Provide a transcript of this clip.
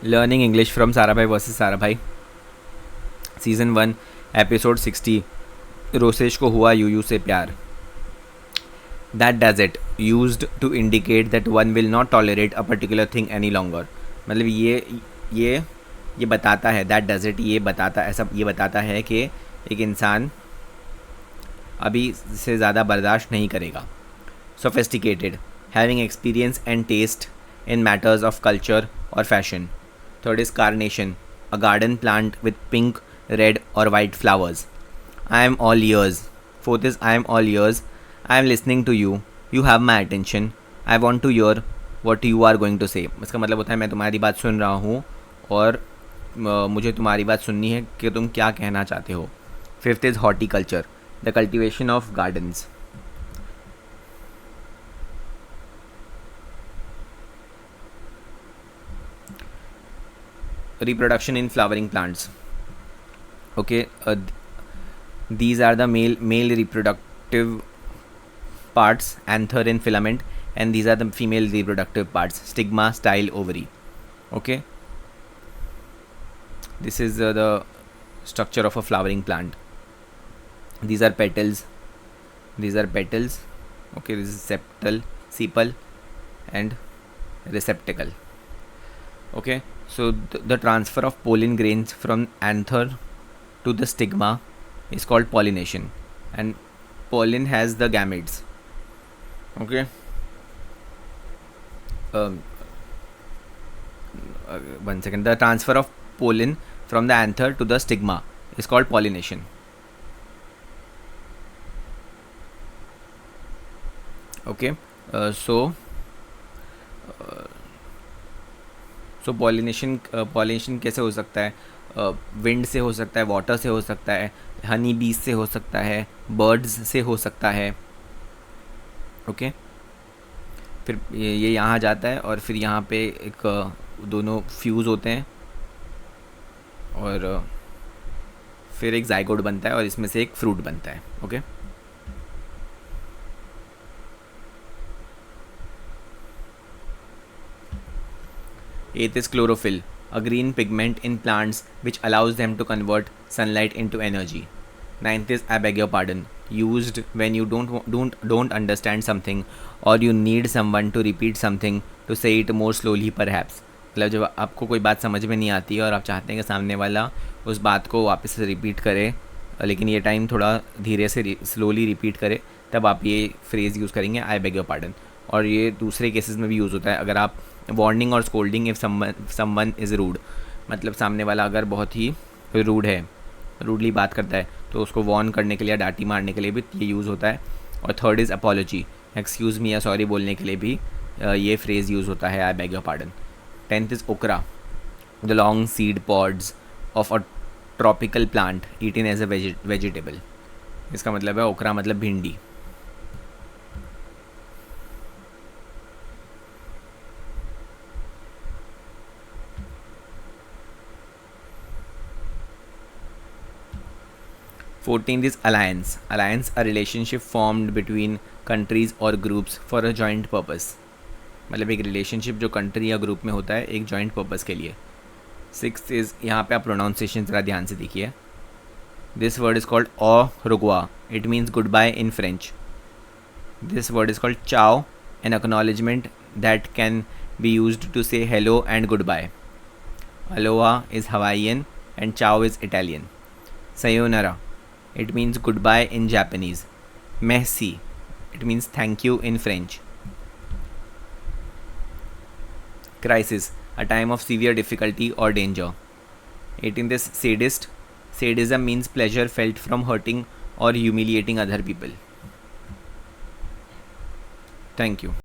Learning English from Sarabhai versus Sarabhai, season 1 episode 60। Rosesh को हुआ यूयू से प्यार। That does it used to indicate that one will not tolerate a particular thing any longer. मतलब ये ये बताता है, दैट डज इट ये बताता है कि एक इंसान अभी से ज़्यादा बर्दाश्त नहीं करेगा। Sophisticated, having experience and taste in matters of culture और fashion. Third is carnation, a garden plant with pink, red और white flowers. I am all ears. Fourth is I am all ears, I am listening to you, you have my attention, I want to hear what you are going to say. इसका मतलब होता है मैं तुम्हारी बात सुन रहा हूँ और मुझे तुम्हारी बात सुननी है कि तुम क्या कहना चाहते हो। Fifth is horticulture, the cultivation of gardens. Reproduction in flowering plants. Okay, these are the male reproductive parts, anther and filament, and these are the female reproductive parts, stigma, style, ovary. Okay, this is the structure of a flowering plant. These are petals. Okay, this is sepal and receptacle. Okay, so the transfer of pollen grains from anther to the stigma is called pollination, and pollen has the gametes. Okay, um, 1 second. The transfer of pollen from the anther to the stigma is called pollination. Okay, so pollination कैसे हो सकता है? Wind से हो सकता है, water से हो सकता है, हनी बीज से हो सकता है, बर्ड्स से हो सकता है। ओके, फिर ये यहाँ जाता है और फिर यहाँ पे एक दोनों फ्यूज़ होते हैं और फिर एक जाइगोट बनता है और इसमें से एक फ्रूट बनता है। Okay, eighth is chlorophyll, a green pigment in plants which allows them to convert sunlight into energy. Ninth is I beg your pardon, used when you don't understand something or you need someone to repeat something to say it more slowly perhaps. मतलब जब आपको कोई बात समझ में नहीं आती है और आप चाहते हैं कि सामने वाला उस बात को वापस से रिपीट करे, लेकिन ये टाइम थोड़ा धीरे से स्लोली रिपीट करे, तब आप ये फ्रेज़ यूज़ करेंगे आई बेग योर पार्डन। और ये दूसरे केसेस में भी यूज़ होता है अगर आप वार्निंग और scolding if someone is rude, मतलब सामने वाला अगर बहुत ही रूड है, रूडली बात करता है, तो उसको वार्न करने के लिए, डांटी मारने के लिए भी ये यूज़ होता है। और third is apology, excuse me या सॉरी बोलने के लिए भी ये फ्रेज़ यूज़ होता है I beg your pardon. Tenth is okra, the long seed pods of a tropical plant eaten as a vegetable. इसका मतलब है ओकरा मतलब भिंडी। Fourteenth is alliance. Alliance, a relationship formed between countries or groups for a joint purpose. मतलब एक relationship जो country या ग्रुप में होता है एक जॉइंट पर्पस के लिए। सिक्स्थ इज़, यहाँ पे आप प्रोनाउंसिएशन ज़रा ध्यान से देखिए। This word is called au revoir, it means good bye in French. This word is called ciao, an acknowledgement that can be used to say hello and good bye. Aloha is Hawaiian and ciao is Italian. sayonara, it means goodbye in Japanese. Merci, it means thank you in French. Crisis, a time of severe difficulty or danger. 18th is sadist. Sadism means pleasure felt from hurting or humiliating other people. Thank you.